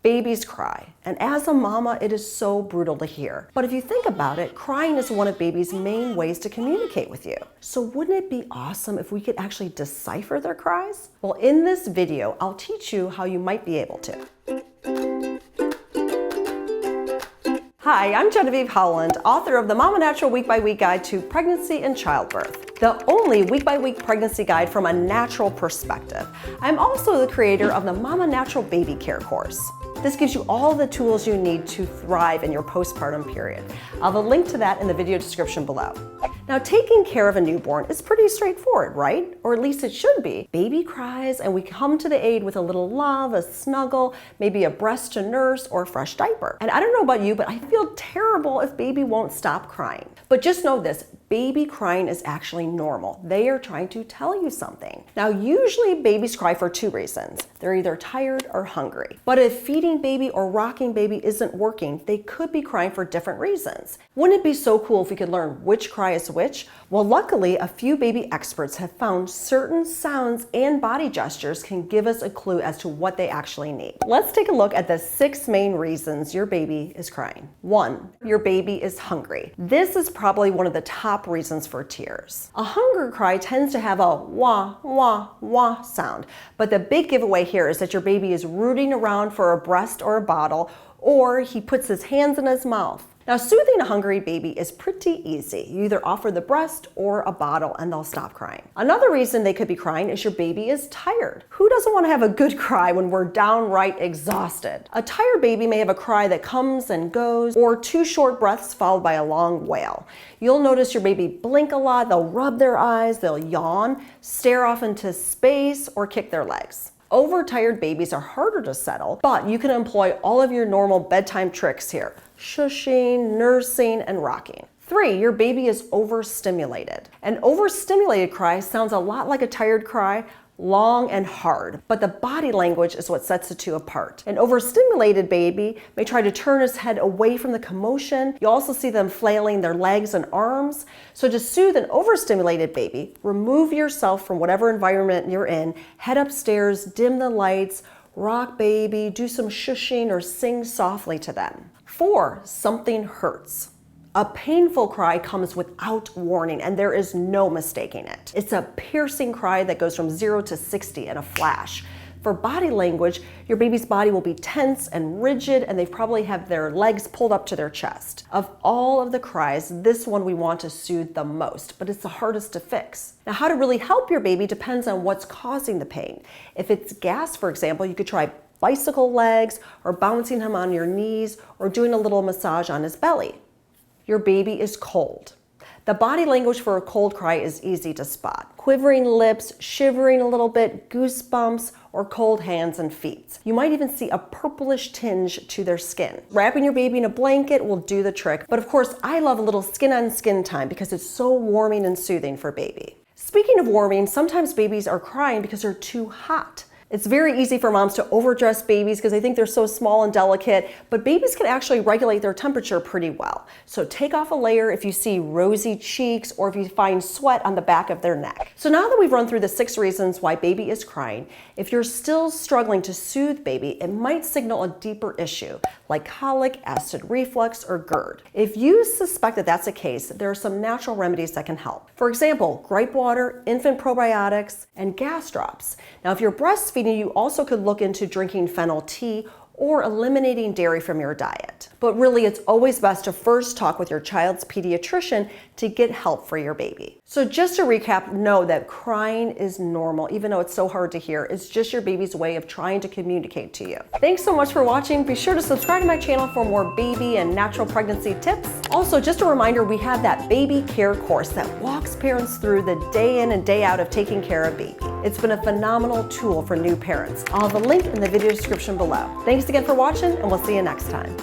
Babies cry, and as a mama, it is so brutal to hear. But if you think about it, crying is one of babies' main ways to communicate with you. So wouldn't it be awesome if we could actually decipher their cries? Well, in this video, I'll teach you how you might be able to. Hi, I'm Genevieve Howland, author of the Mama Natural Week by Week Guide to Pregnancy and Childbirth, the only week-by-week pregnancy guide from a natural perspective. I'm also the creator of the Mama Natural Baby Care course. This gives you all the tools you need to thrive in your postpartum period. I'll have a link to that in the video description below. Now, taking care of a newborn is pretty straightforward, right? Or at least it should be. Baby cries and we come to the aid with a little love, a snuggle, maybe a breast to nurse or a fresh diaper. And I don't know about you, but I feel terrible if baby won't stop crying. But just know this, baby crying is actually normal. They are trying to tell you something. Now, usually babies cry for two reasons. They're either tired or hungry. But if feeding baby or rocking baby isn't working, they could be crying for different reasons. Wouldn't it be so cool if we could learn which cry is which? Well, luckily, a few baby experts have found certain sounds and body gestures can give us a clue as to what they actually need. Let's take a look at the 6 main reasons your baby is crying. 1, your baby is hungry. This is probably one of the top reasons for tears. A hunger cry tends to have a wah, wah, wah sound, but the big giveaway here is that your baby is rooting around for a breast or a bottle, or he puts his hands in his mouth. Now, soothing a hungry baby is pretty easy. You either offer the breast or a bottle and they'll stop crying. Another reason they could be crying is your baby is tired. Who doesn't want to have a good cry when we're downright exhausted? A tired baby may have a cry that comes and goes, or 2 short breaths followed by a long wail. You'll notice your baby blink a lot, they'll rub their eyes, they'll yawn, stare off into space, or kick their legs. Overtired babies are harder to settle, but you can employ all of your normal bedtime tricks here. Shushing, nursing, and rocking. 3, your baby is overstimulated. An overstimulated cry sounds a lot like a tired cry, long and hard, but the body language is what sets the two apart. An overstimulated baby may try to turn his head away from the commotion. You also see them flailing their legs and arms. So to soothe an overstimulated baby, remove yourself from whatever environment you're in, head upstairs, dim the lights, rock baby, do some shushing, or sing softly to them. 4, something hurts. A painful cry comes without warning, and there is no mistaking it. It's a piercing cry that goes from 0 to 60 in a flash. For body language, your baby's body will be tense and rigid, and they probably have their legs pulled up to their chest. Of all of the cries, this one we want to soothe the most, but it's the hardest to fix. Now, how to really help your baby depends on what's causing the pain. If it's gas, for example, you could try bicycle legs, or bouncing him on your knees, or doing a little massage on his belly. Your baby is cold. The body language for a cold cry is easy to spot. Quivering lips, shivering a little bit, goosebumps, or cold hands and feet. You might even see a purplish tinge to their skin. Wrapping your baby in a blanket will do the trick, but of course I love a little skin on skin time because it's so warming and soothing for baby. Speaking of warming, sometimes babies are crying because they're too hot. It's very easy for moms to overdress babies because they think they're so small and delicate, but babies can actually regulate their temperature pretty well. So take off a layer if you see rosy cheeks or if you find sweat on the back of their neck. So now that we've run through the 6 reasons why baby is crying, if you're still struggling to soothe baby, it might signal a deeper issue like colic, acid reflux, or GERD. If you suspect that that's the case, there are some natural remedies that can help. For example, gripe water, infant probiotics, and gas drops. Now, if you're breastfeeding, you also could look into drinking fennel tea or eliminating dairy from your diet. But really, it's always best to first talk with your child's pediatrician to get help for your baby. So just to recap, know that crying is normal, even though it's so hard to hear. It's just your baby's way of trying to communicate to you. Thanks so much for watching. Be sure to subscribe to my channel for more baby and natural pregnancy tips. Also, just a reminder, we have that baby care course that walks parents through the day in and day out of taking care of baby. It's been a phenomenal tool for new parents. I'll have a link in the video description below. Thanks again for watching, and we'll see you next time.